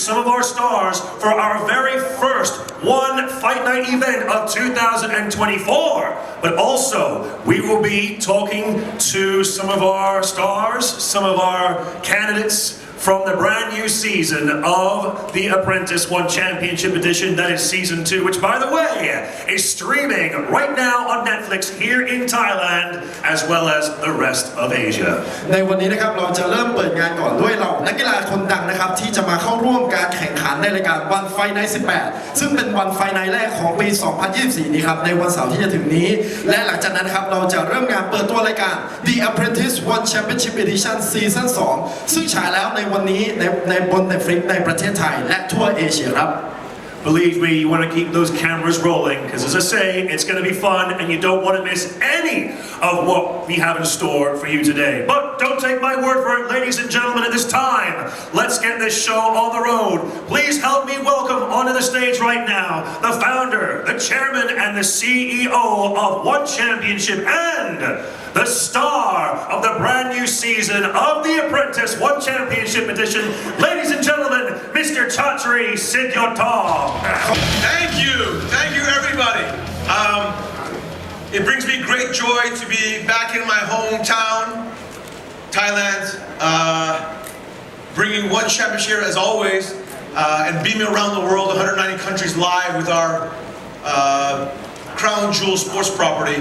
some of our stars for our very first ONE Fight Night event of 2024. But also, we will be talking to some of our stars, some of our candidates from the brand new season of The Apprentice ONE Championship Edition, that is Season 2, which, by the way, is streaming right now on Netflix here in Thailand, as well as the rest of Asia. ในวันนี้นะครับเราจะเริ่มเปิดงานก่อนด้วยเรานักกีฬาคนดังนะครับที่จะมาเข้าร่วมการแข่งขันในรายการ ONE Fight Night 18 ซึ่งเป็น ONE Fight Night แรกของปี 2024 นี้ครับในวันเสาร์ที่จะถึงนี้และหลังจากนั้นครับเราจะเริ่มงานเปิดตัวรายการ The Apprentice ONE Championship Edition Season 2 ซึ่งฉายแล้วในวันนี้ในบน Netflix ในประเทศไทยและทั่วเอเชียครับ Believe me, you want to keep those cameras rolling, because as I say, it's going to be fun and you don't want to miss any of what we have in store for you today. But don't take my word for it, ladies and gentlemen, at this time. Let's get this show on the road. Please help me welcome onto the stage right now the founder, the chairman, and the CEO of ONE Championship and the star of the brand new season of The Apprentice ONE Championship Edition. Ladies and gentlemen, Mr. Chatri Siddhartha. Thank you everybody. It brings me great joy to be back in my hometown, Thailand, bringing ONE Championship as always, and beaming around the world, 190 countries live with our crown jewel sports property.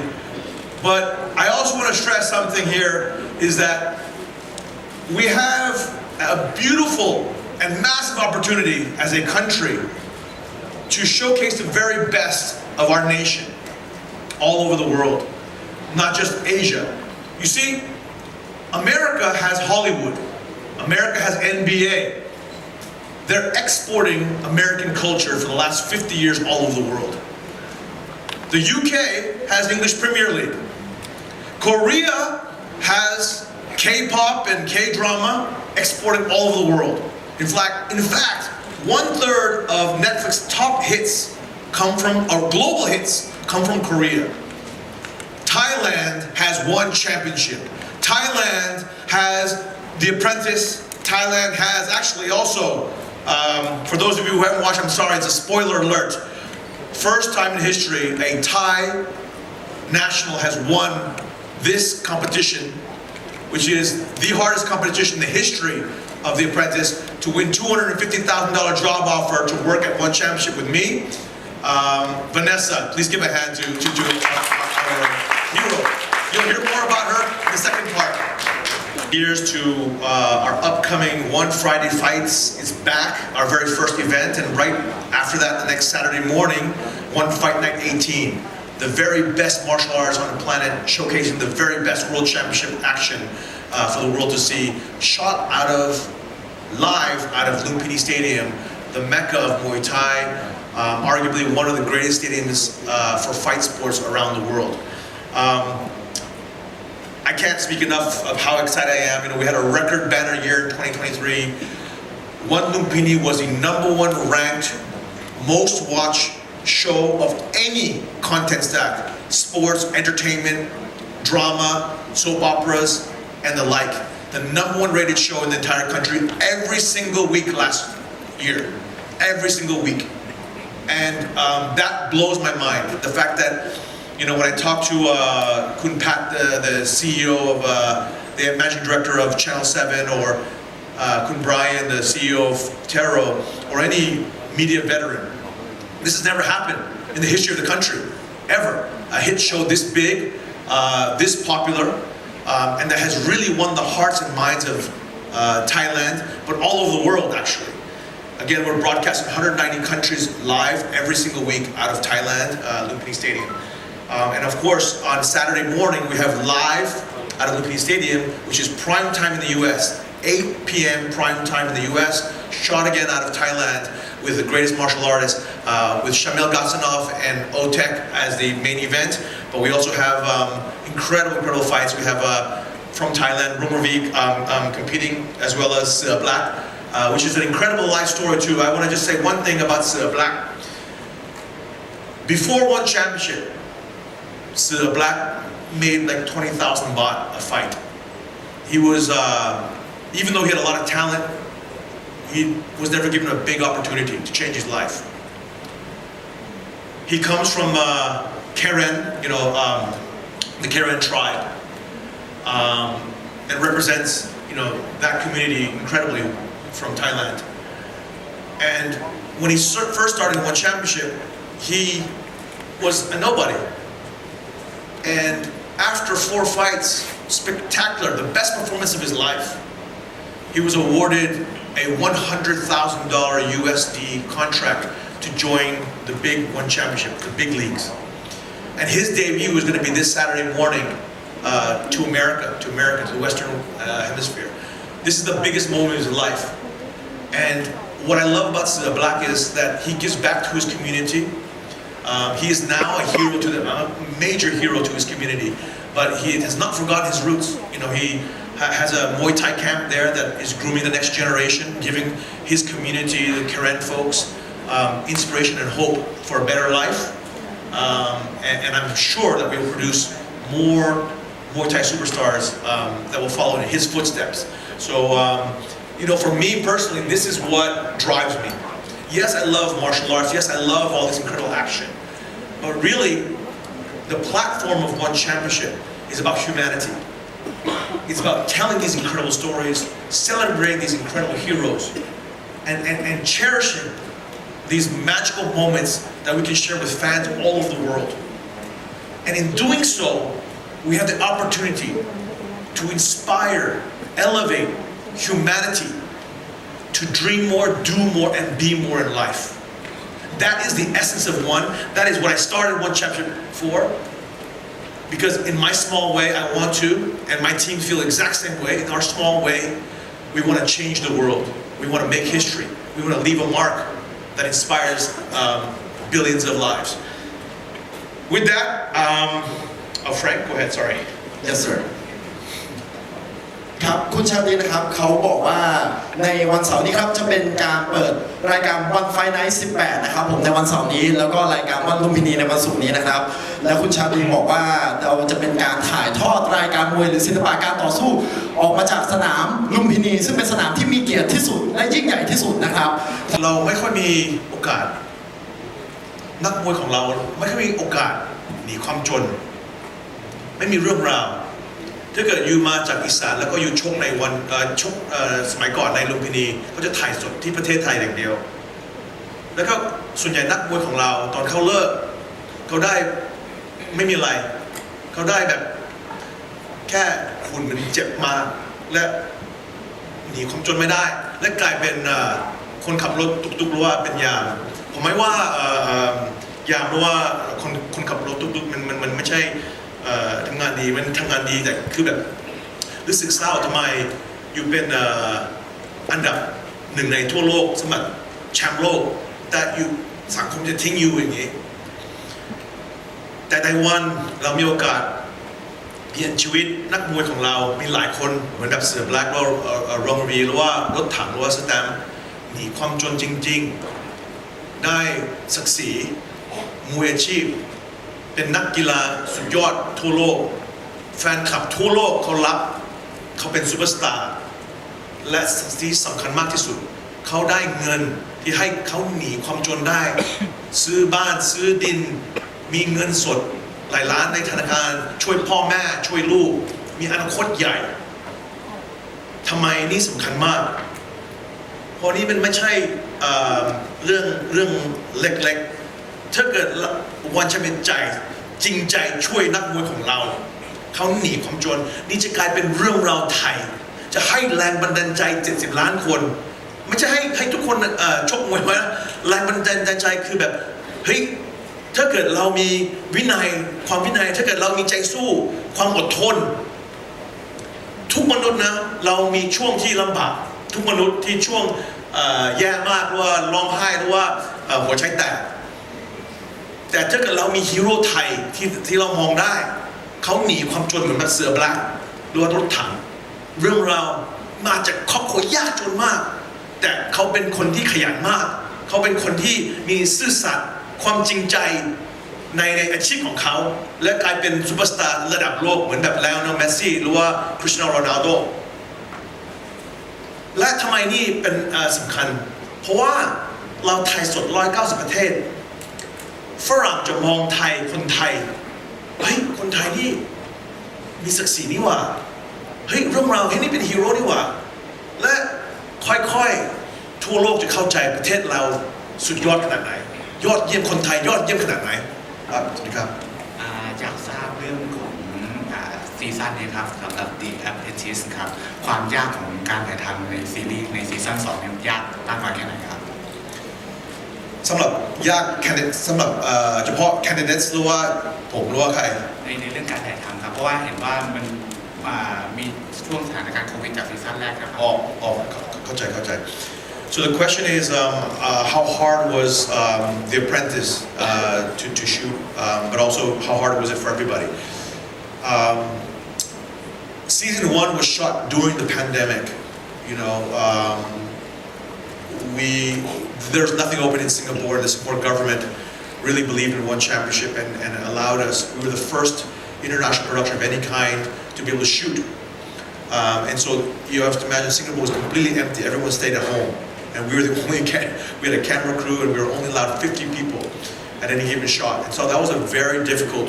But I also want to stress something here is that we have a beautiful and massive opportunity as a country to showcase the very best of our nation all over the world, not just Asia. You see, America has Hollywood. America has NBA. They're exporting American culture for the last 50 years all over the world. The UK has English Premier League. Korea has K-pop and K-drama exported all over the world. In fact, 1/3 of Netflix top hits come from, or global hits come from Korea. Thailand has ONE Championship. Thailand has The Apprentice. Thailand has actually also, for those of you who haven't watched, I'm sorry, it's a spoiler alert. First time in history, a Thai national has won this competition, which is the hardest competition in the history of The Apprentice, to win $250,000 job offer to work at ONE Championship with me. Vanessa, please give a hand to our hero. You'll hear more about her in the second part. Here's to our upcoming ONE Friday Fights. It's back, our very first event, and right after that, the next Saturday morning, ONE Fight Night18. The very best martial arts on the planet, showcasing the very best world championship action for the world to see, shot live out of Lumpini Stadium, the mecca of Muay Thai, arguably one of the greatest stadiums for fight sports around the world. I can't speak enough of how excited I am. You know, we had a record banner year in 2023. ONE Lumpini was the #1 ranked, most watched show of any content stack, sports, entertainment, drama, soap operas, and the like. The #1 rated show in the entire country every single week last year. Every single week. And that blows my mind. The fact that, you know, when I talk to Kun Pat, the CEO of, the managing director of Channel 7, or Kun Brian, the CEO of Tero, or any media veteran, this has never happened in the history of the country, ever. A hit show this big, this popular, and that has really won the hearts and minds of Thailand, but all over the world actually. Again, we're broadcasting 190 countries live every single week out of Thailand, Lumpini Stadium. And of course, on Saturday morning, we have live out of Lumpini Stadium, which is prime time in the US, 8 p.m. prime time in the US, shot again out of Thailand with the greatest martial artists, with Shamil Gatsanov and Otek as the main event. But we also have incredible fights. We have from Thailand, Rumorvik competing, as well as Black, which is an incredible life story too. I want to just say one thing about Black. Before ONE Championship, Black made like 20,000 baht a fight. He was, even though he had a lot of talent, he was never given a big opportunity to change his life. He comes from Karen, the Karen tribe, and represents, that community incredibly from Thailand. And when he first started ONE Championship, he was a nobody. And after 4 fights, spectacular, the best performance of his life, he was awarded a $100,000 USD contract to join the big ONE Championship, the big leagues. And his debut was going to be this Saturday morning to America, to the Western Hemisphere. This is the biggest moment of his life. And what I love about Sida Black is that he gives back to his community. He is now a hero to them, a major hero to his community. But he has not forgotten his roots. He has a Muay Thai camp there that is grooming the next generation, giving his community, the Karen folks, inspiration and hope for a better life. And I'm sure that we will produce more Muay Thai superstars that will follow in his footsteps. So, for me personally, this is what drives me. Yes, I love martial arts. Yes, I love all this incredible action. But really, the platform of ONE Championship is about humanity. It's about telling these incredible stories, celebrating these incredible heroes, and cherishing these magical moments that we can share with fans all over the world. And in doing so, we have the opportunity to inspire, elevate humanity to dream more, do more, and be more in life. That is the essence of ONE. That is what I started ONE Championship for. Because in my small way, I want to, and my team feel the exact same way. In our small way, we want to change the world. We want to make history. We want to leave a mark that inspires billions of lives. With that, Frank, go ahead, sorry. Yes, sir. ครับคุณชาลีนะครับเขาบอกว่าในวันเสาร์นี้ครับจะเป็นการเปิดรายการ ONE Fight Night 18 นะครับผมในวันเสาร์นี้แล้วก็รายการวันลุมพินีในวันศุกร์นี้นะครับแล้วคุณชาลีบอกว่าเราจะเป็นการถ่ายทอดรายการมวยหรือศิลปะการต่อสู้ออกมาจากสนามลุมพินีซึ่งเป็นสนามที่มีเกียรติที่สุดและยิ่งใหญ่ที่สุดนะครับเราไม่ค่อยมีโอกาสนักมวยของเราไม่ค่อยมีโอกาสหนีความจนไม่มีเรื่องราวถ้าเกิดอยู่มาจากอีสานแล้วก็อยู่ชกในวันชกสมัยก่อนในลุมพินีเขาจะถ่ายสดที่ประเทศไทยอย่างเดียวแล้วก็ส่วนใหญ่นักมวยของเราตอนเขาเลิกเขาได้ไม่มีอะไรเขาได้แบบแค่หุ่นมันเจ็บมาและหนีความจนไม่ได้และกลายเป็นคนขับรถตุกๆหรือว่าเป็นยามผมไม่ว่ายามหรือว่าคนขับรถตุกๆมันไม่ใช่ทำงานดีมันทำงานดีแต่คือแบบรู้สึกเศร้าทำไมอยู่เป็นอันดับหนึ่งในทั่วโลกสมัครแชมป์โลกแต่อยู่สังคมจะทิ้งอยู่อย่างนี้แต่ในวันเรามีโอกาสเปลี่ยนชีวิตนักมวยของเรามีหลายคนเหมือนกับเสือแบล็กหรือว่าโรงรีหรือว่ารถถังหรือว่าสแตมป์หนีความจนจริงๆได้ศักดิ์ศรีมวยอาชีพเป็นนักกีฬาสุดยอดทั่วโลกแฟนคลับทั่วโลกเขารับเขาเป็นซูเปอร์สตาร์และที่สำคัญมากที่สุดเขาได้เงินที่ให้เขาหนีความจนได้ซื้อบ้านซื้อดินมีเงินสดหลายล้านในธนาคารช่วยพ่อแม่ช่วยลูกมีอนาคตใหญ่ทำไมนี่สำคัญมากเพราะนี่มันไม่ใช่เรื่องเล็กๆถ้าเกิดวันจะเป็นใจจริงใจช่วยนักมวยของเราเขาหนีความจนนี่จะกลายเป็นเรื่องราวไทยจะให้แรงบันดาลใจ70 ล้านคนไม่ใช่ให้ทุกคนชกมวยไว้นะแรงบันดาลใจคือแบบเฮ้ยถ้าเกิดเรามีวินัยความวินัยถ้าเกิดเรามีใจสู้ความอดทนทุกมนุษย์นะเรามีช่วงที่ลำบากทุกมนุษย์ที่ช่วงแย่มากหรือว่าร้องไห้หรือว่าหัวใจแตกแต่ถ้าเกิดเรามีฮีโร่ไทยที่เรามองได้เขาหนีความจนเหมือนแบบเสือแบล็คหรือว่ารถถังเรื่องราวมาจากครอบครัวยากจนมากแต่เขาเป็นคนที่ขยันมากเขาเป็นคนที่มีซื่อสัตย์ความจริงใจในอาชีพของเขาและกลายเป็นซูเปอร์สตาร์ระดับโลกเหมือนแบบไลออนเนล เมสซี่หรือว่าคริสเตียโน โรนัลโด และทำไมนี่เป็นสำคัญเพราะว่าเราถ่ายสด190ประเทศฝรั่งจะมองไทยคนไทยเฮ้ยคนไทยนี่มีศักดิ์ศรีนี่หว่าเฮ้ยเรื่องราวเฮ้ยนี่เป็นฮีโร่นี่หว่าและค่อยๆทั่วโลกจะเข้าใจประเทศเราสุดยอดขนาดไหนยอดเยี่ยมคนไทยยอดเยี่ยมขนาดไหนครับสวัสดีครับอยากทราบเรื่องของซีซั่นนี้ครับสำหรับ The Apprentice ครับความยากของการถ่ายทำในซีรีส์ในซีซั่น2เนี่ยยากมากน้อยแค่ไหนครับสำหรับยากสำหรับเฉพาะ candidates หรือว่าผมหรือว่าใครในเรื่องการถ่ายทำครับเพราะว่าเห็นว่ามันมีช่วงสถานการณ์โควิดจากซีซั่นแรกครับเข้าใจSo the question is how hard was The Apprentice to shoot, but also how hard was it for everybody? Season 1 was shot during the pandemic. You know, there's nothing open in Singapore. The Singapore government really believed in One Championship and allowed us. We were the first international production of any kind to be able to shoot. And so you have to imagine Singapore was completely empty. Everyone stayed at home. And we were the only, we had a camera crew and we were only allowed 50 people at any given shot. And so that was a very difficult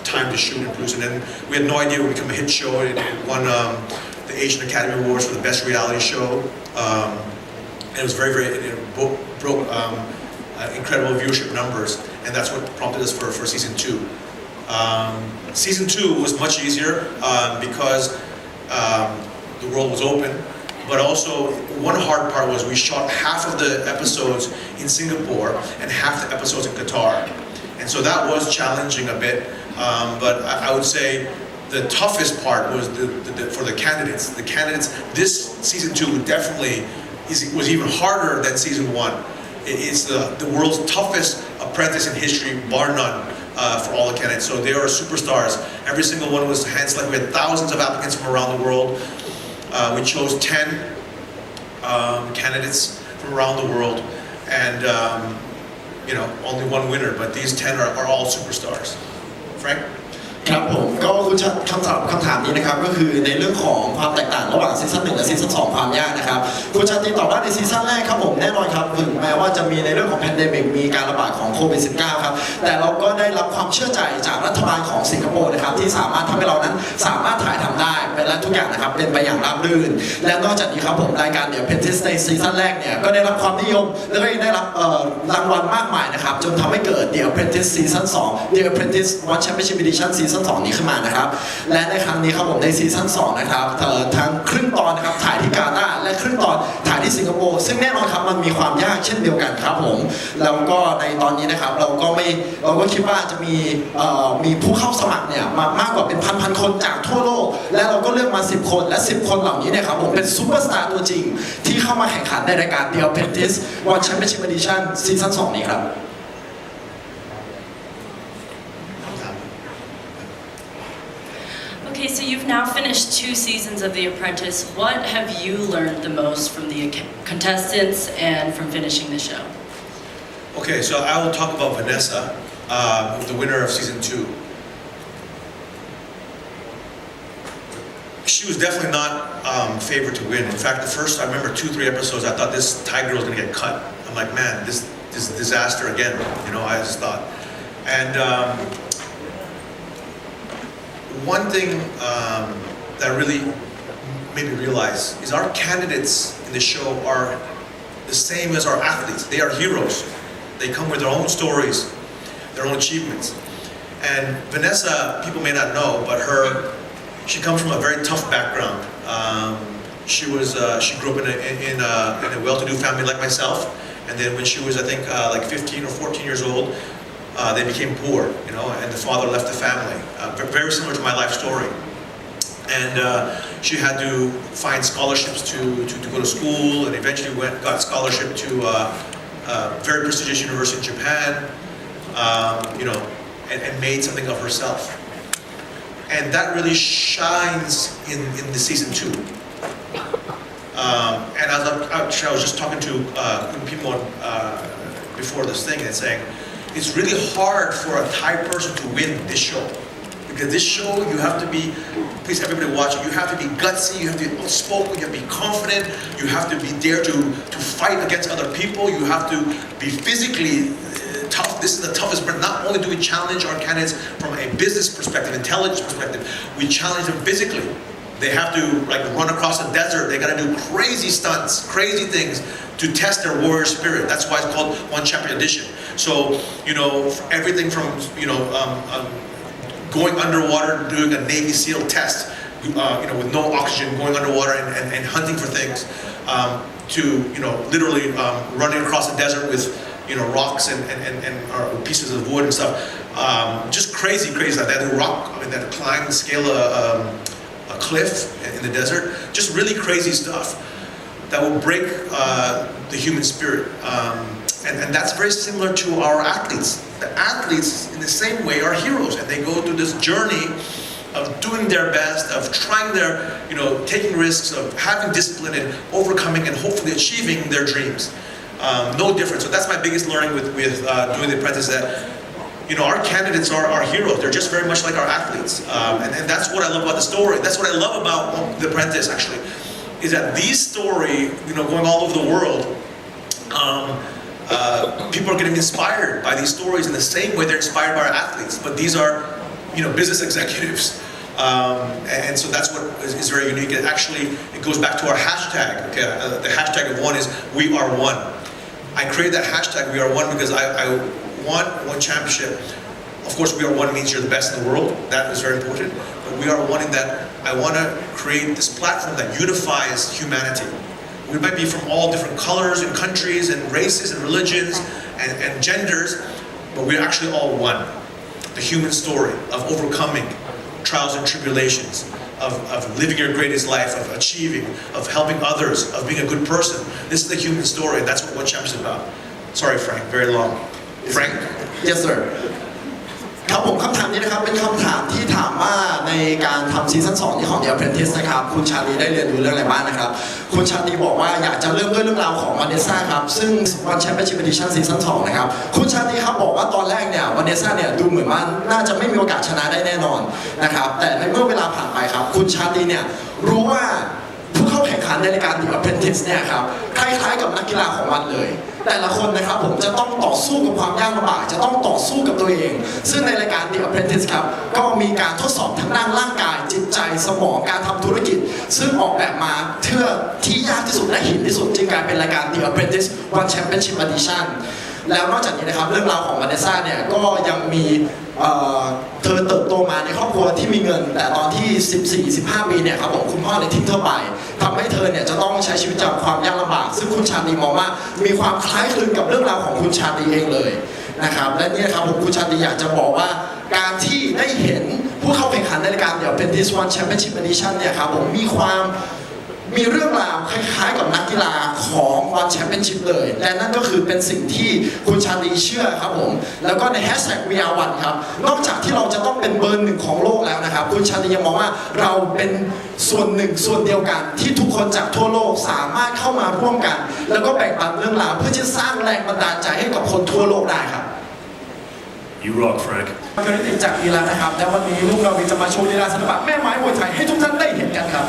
time to shoot and produce. And then we had no idea it would become a hit show. It won the Asian Academy Awards for the best reality show. And it was it broke incredible viewership numbers. And that's what prompted us for season 2. Season 2 was much easier because the world was open. But also, one hard part was we shot half of the episodes in Singapore and half the episodes in Qatar. And so that was challenging a bit. But I would say the toughest part was for the candidates. The candidates, this season 2 definitely was even harder than season 1. It's the world's toughest apprentice in history, bar none, for all the candidates. So they are superstars. Every single one was hand-selected. We had thousands of applicants from around the world. We chose 10 candidates from around the world, and you know, only one winner. But these 10 are all superstars. Frank? ครับผมก็คุณชัดคำถามนี้นะครับก็คือในเรื่องของความแตกต่างระหว่างซีซั่น1และซีซั่น2ความยากนะครับคุณชัดตอบว่าในซีซั่นแรกครับผมแน่นอนครับถึงแม้ว่าจะมีในเรื่องของแพนเดมิกมีการระบาดของโควิด -19 ครับแต่เราก็ได้รับความเชื่อใจจากรัฐบาลของสิงคโปร์นะครับที่สามารถทำให้เรานั้นสามารถถ่ายทำได้เป็นและทุกอย่างนะครับเป็นไปอย่างราบรื่นและนอกจากนี้ครับผมรายการ The Apprentice ในซีซั่นแรกเนี่ยก็ได้รับความนิยมและก็ได้รับรางวัลมากมายนะครับจนทำให้เกิด The Apprentice ซีซั่น2 The Apprentice ONE Championship Edition ซีซั่น2นี้ขึ้นมานะครับและในครั้งนี้ครับผมในซีซั่น2นะครับทั้งครึ่งตอนนะครับถ่ายที่กาตาร์และครึ่งตอนถ่ายที่สิงคโปร์ซึ่งแน่นอนครับมันมีความยากเช่นเดียวกันครับผมแล้วก็ในตอนนี้นะครับเราก็คิดว่าจะมีผู้เข้าสมัครเนี่ยมากกว่าเป็นพันคนจากทั่วโลกและเราก็เลือกมา10คนและ10คนเหล่านี้เนี่ยครับผมเป็นซูเปอร์สตาร์ตัวจริงที่เข้ามาแข่งขันในรายการ The Apprentice ONE Championship Edition ซีซั่น2นี้ครับ Okay, so you've now finished 2 seasons of The Apprentice. What have you learned the most from the contestants and from finishing the show? Okay, so I will talk about Vanessa, the winner of season 2. She was definitely not favored to win. In fact, I remember 2-3 episodes, I thought this Thai girl was going to get cut. I'm like, man, this is a disaster again. You know, I just thought. And one thing that really made me realize is our candidates in the show are the same as our athletes. They are heroes. They come with their own stories, their own achievements. And Vanessa, people may not know, but she comes from a very tough background. She grew up in a well-to-do family like myself, and then when she was, I think, like 15 or 14 years old, they became poor, you know, and the father left the family. Very similar to my life story. And she had to find scholarships to go to school, and eventually got scholarship to a very prestigious university in Japan, you know, and made something of herself. And that really shines in the season 2. And I was just talking to people before this thing and saying, it's really hard for a Thai person to win this show. Because this show, you have to be, please everybody watch it, you have to be gutsy, you have to be outspoken, you have to be confident, you have to be dare to fight against other people, you have to be physically tough. This is the toughest part. Not only do we challenge our candidates from a business perspective, intelligence perspective, we challenge them physically. They have to like run across a desert. They got to do crazy stunts, crazy things to test their warrior spirit. That's why it's called One Champion Edition. So, you know, everything from, you know, going underwater, doing a Navy SEAL test, you know, with no oxygen, going underwater and hunting for things, to, you know, literally running across the desert with, you know, rocks and pieces of wood and stuff. Just crazy like that. The rock, I mean, that climb and scale a cliff in the desert. Just really crazy stuff that will break the human spirit. And that's very similar to our athletes. The athletes, in the same way, are heroes, and they go through this journey of doing their best, of trying their, you know, taking risks, of having discipline and overcoming and hopefully achieving their dreams. No different. So that's my biggest learning with doing the Apprentice, that, you know, our candidates are heroes. They're just very much like our athletes. And that's what I love about the story. That's what I love about the Apprentice, actually, is that these story, you know, going all over the world, people are getting inspired by these stories in the same way they're inspired by our athletes. But these are, you know, business executives. And so that's what is very unique. And actually, it goes back to our hashtag. Okay, the hashtag of ONE is We Are One. I created that hashtag We Are One because I want one championship. Of course, We Are One means you're the best in the world. That is very important. But We Are One in that I want to create this platform that unifies humanity. We might be from all different colors and countries and races and religions and genders, but we're actually all one. The human story of overcoming trials and tribulations, of living your greatest life, of achieving, of helping others, of being a good person. This is the human story. That's what One Champion is about. Sorry, Frank, very long. Frank? Yes, sir. ครับผมคำถามนี้นะครับเป็นคำถามที่ถามว่าในการทำซีซั่น2นี้ของ The Apprentice นะครับคุณชาลีได้เรียนรู้เรื่องอะไรบ้างนะครับคุณชาลีบอกว่าอยากจะเริ่มด้วยเรื่องราวของวาเนซ่าครับซึ่ง One Championship Edition ซีซั่น2นะครับคุณชาลีครับบอกว่าตอนแรกเนี่ยวาเนซ่าเนี่ยดูเหมือนว่าน่าจะไม่มีโอกาสชนะได้แน่นอนนะครับแต่ในเมื่อเวลาผ่านไปครับคุณชาลีเนี่ยรู้ว่าผู้เข้าแข่งขันในรายการ The Apprentice เนี่ยครับคล้ายๆกับนักกีฬาของวันเลยแต่ละคนนะครับผมจะต้องต่อสู้กับความยากลำบากจะต้องต่อสู้กับตัวเองซึ่งในรายการ The Apprentice ครับก็มีการทดสอบทั้งด้านร่างกายจิตใจสมองการทำธุรกิจซึ่งออกแบบมาเพื่อที่ยากที่สุดและหินที่สุดจึงกลายเป็นรายการ The Apprentice One Championship Edition แล้วนอกจากนี้นะครับเรื่องราวของวาเนซ่าเนี่ยก็ยังมีเธอเติบโตมาในครอบครัวที่มีเงินแต่ตอนที่ 14-15 ปีเนี่ยครับผมคุณพ่อเลยทิ้งเธอไปทำให้เธอเนี่ยจะต้องใช้ชีวิตจากความยากลำบากซึ่งคุณชาลีมองว่ามีความคล้ายคลึงกับเรื่องราวของคุณชาลีเองเลยนะครับและนี่ครับผมคุณชาลีอยากจะบอกว่าการที่ได้เห็นผู้เข้าแข่งขันในรายการ The Apprentice One Championship Edition เนี่ยครับผมมีเรื่องราวคล้ายๆกับนักกีฬาของ One Championship เลยและนั่นก็คือเป็นสิ่งที่คุณชาลีเชื่อครับผมแล้วก็ใน #WeAreOne ครับนอกจากที่เราจะต้องเป็นเบอร์ 1ของโลกแล้วนะครับคุณชาลียังมองว่าเราเป็นส่วนหนึ่งส่วนเดียวกันที่ทุกคนจากทั่วโลกสามารถเข้ามาร่วมกันแล้วก็แบ่งปันเรื่องราวเพื่อจะสร้างแรงบันดาลใจให้กับคนทั่วโลกได้ครับ You rock, Frank. มากันติดจากลีลานะครับและวันนี้ลูกเราจะมาโชว์ลีลาศิลปะแม่ไม้มวยไทยให้ทุกท่านได้เห็นกันครับ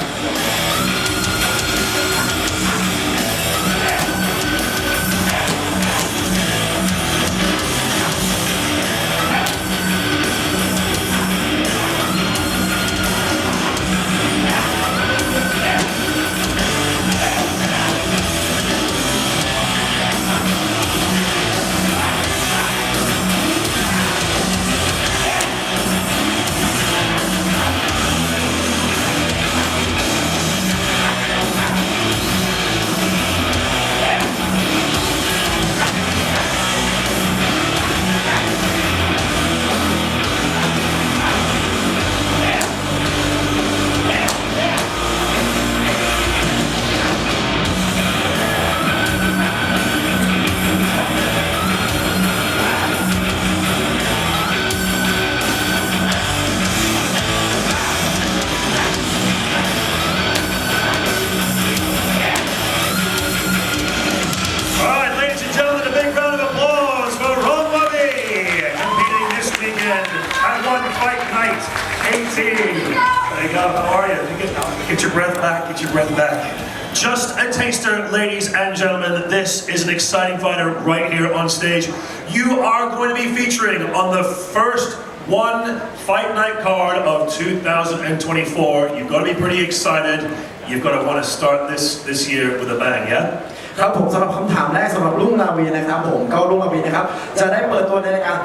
Get your breath back, get your breath back. Just a taster, ladies and gentlemen. This is an exciting fighter right here on stage. You are going to be featuring on the first ONE Fight Night card of 2024. You've got to be pretty excited. You've got to want to start this year with a bang, yeah? ครับผมสำหรับคำถามแรกสำหรับลุงนาวีนะครับผมก็ลุงนาวีนะครับจะได้เปิดตัวในรายการ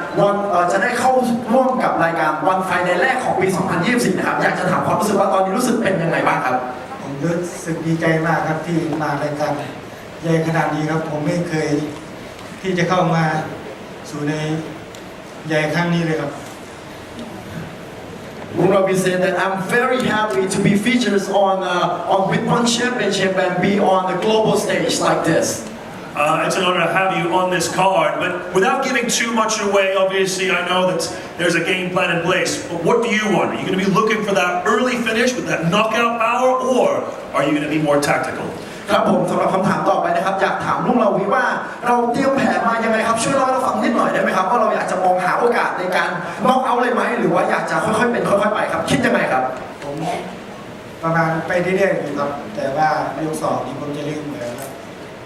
จะได้เข้าร่วมกับรายการONE Fight Night แรกของปี 2024 นะครับอยากจะถามความรู้สึกว่าตอนนี้รู้สึกเป็นยังไงบ้างครับผมรู้สึกดีใจมากครับที่มารายการใหญ่ขนาดนี้ครับผมไม่เคยที่จะเข้ามาสู่ในใหญ่ครั้งนี้เลยครับRavi said that I'm very happy to be featured on With One Championship and be on the global stage like this. It's an honor to have you on this card, but without giving too much away, obviously I know that there's a game plan in place, but what do you want? Are you going to be looking for that early finish with that knockout power, or are you going to be more tactical? ครับผมสำหรับคำถามต่อไปนะครับอยากถามลุงราวีว่าเราเตรียมแผนมายังไงครับช่วยเล่าให้เราฟังนิดหน่อยได้ไหมครับว่าเราอยากจะมองหาโอกาสในการน็อกเอาท์เลยไหมหรือว่าอยากจะค่อยๆเป็นค่อยๆไปครับคิดยังไงครับผมประมาณไปเรื่อยๆอยู่ครับแต่ว่ายกสองนี่ผมจะเล่นเหมือน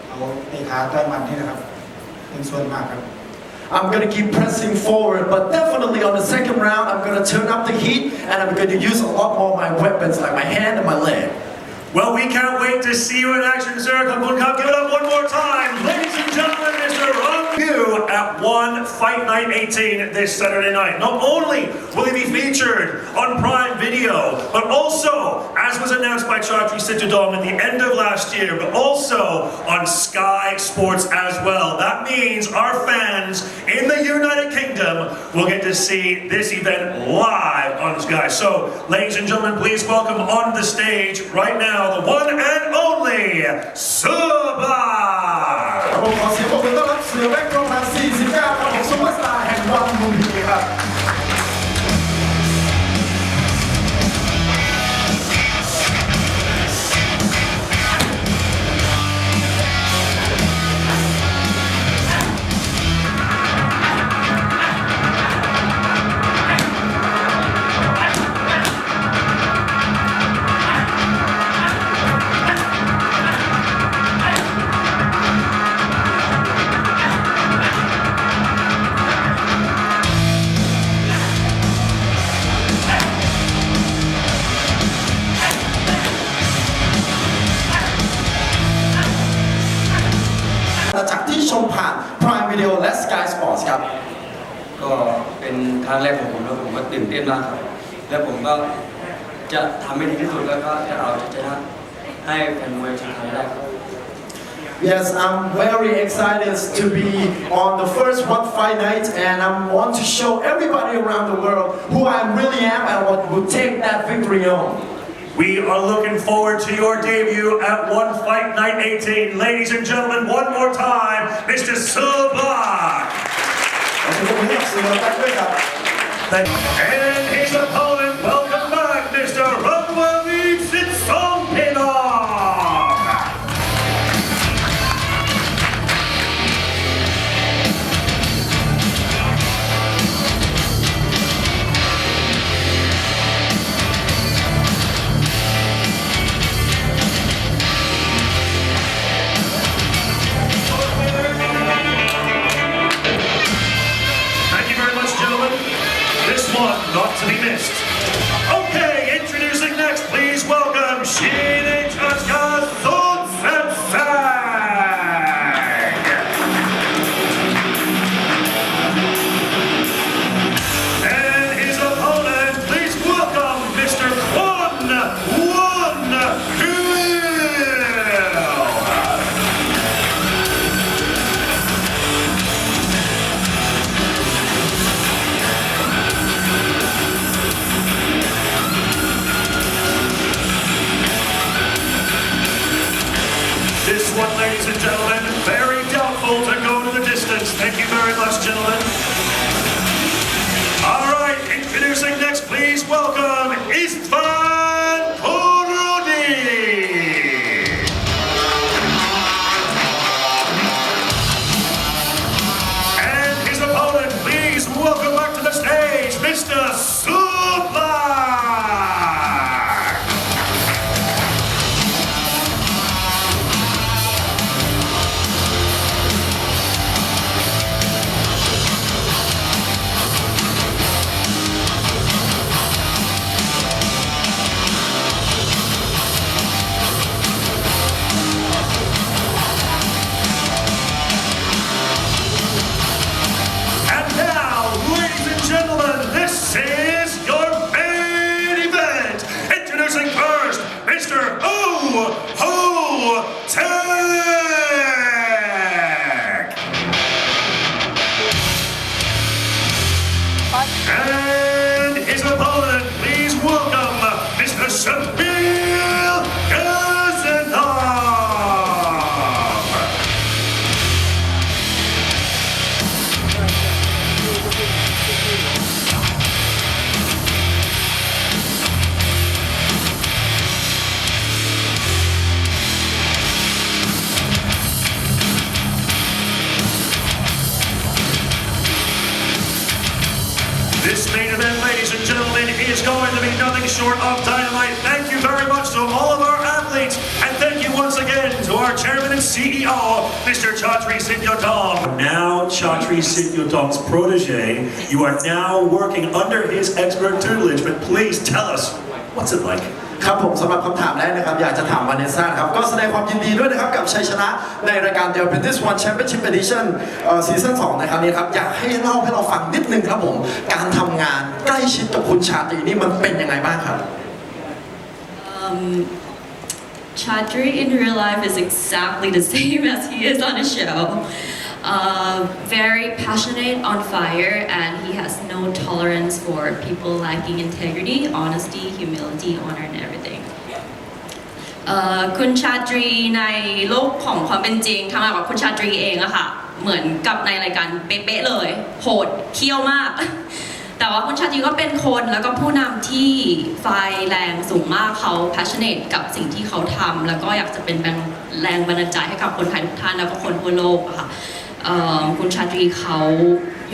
เอาในขาใต้มันนี่นะครับเป็นส่วนมากครับ I'm gonna keep pressing forward, but definitely on the second round I'm gonna turn up the heat and I'm gonna use a lot more of my weapons like my hand and my leg. Well, we can't wait to see you in action, sir. Come on, give it up one more time. Ladies and gentlemen, Mr. Rangyu at ONE Fight Night 18 this Saturday night. Not only will he be featured on Prime Video, but also, as was announced by Chatri Sittudong at the end of last year, but also on Sky Sports as well. That means our fans in the United Kingdom will get to see this event live on Sky. So, ladies and gentlemen, please welcome on the stage right now the one and only Suba ผมขอเสียงปรบมือต้อนรับเสือแบ็คโรแมน49ครับของซุปเปอร์สตาร์แห่งวันลุมพินีครับ จากที่ชมผ่าน Prime Video และ Sky Sports ครับก็เป็นครั้งแรกของผมแล้วผมก็ตื่นเต้นมากครับแล้วผมก็จะทำให้ดีที่สุดแล้วก็จะเอาชนะให้แฟนมวยชนะได้ครับ Yes, I'm very excited to be on the first ONE Fight Night and I want to show everybody around the world who I really am and what would take that victory home. We are looking forward to your debut at ONE Fight Night 18. Ladies and gentlemen, one more time, Mr. Suba. And his opponent, welcome back, Mr. Rangyu Sitsongpinong. Not to be missed. Okay, introducing next, please welcome Shinei Chaska Sonsensei. And his opponent, please welcome Mr. Kwon Won-Kil. This one, ladies and gentlemen, very doubtful to go to the distance. Thank you very much, gentlemen. All right, introducing next, please welcome Istvan Korudi. And his opponent, please welcome back to the stage, Mr. Suba. is going to be nothing short of dynamite. Thank you very much to all of our athletes, and thank you once again to our chairman and CEO, Mr. Chatri Sityodong. Now, Chatri Sityodong's protege, you are now working under his expert tutelage, but please tell us, what's it like? ครับผมสำหรับคำถามแรกนะครับอยากจะถามวาเนซ่าครับก็แสดงความยินดีด้วยนะครับกับชัยชนะในรายการ The Apprentice One Championship Edition ซีซั่น2ในครั้งนี้ครับอยากให้เล่าให้เราฟังนิดนึงครับผมการทำงานใกล้ชิดกับคุณชาตรีนี่มันเป็นยังไงบ้างครับ Chatri in real life is exactly the same as he is on the show. Very passionate, on fire, and he has no tolerance for people lacking integrity, honesty, humility, honor, and everything. คุณชาตรีในโลกของความเป็นจริงทำงานกับคุณชาตรีเองอะค่ะเหมือนกับในรายการเป๊ะๆเลยโหดเขี้ยวมาก แต่ว่าคุณชาตรีก็เป็นคนแล้วก็ผู้นำที่ไฟแรงสูงมากเขา passionate กับสิ่งที่เขาทำแล้วก็อยากจะเป็นแรงบันดาลใจให้กับคนไทยทุกท่านแล้วก็คนทั่วโลกอะค่ะคุณชาตรีเขา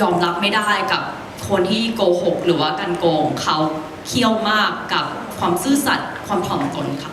ยอมรับไม่ได้กับคนที่โกหกหรือว่าการโกงเขาเขี้ยวมากกับความซื่อสัตย์ความถ่อมตนค่ะ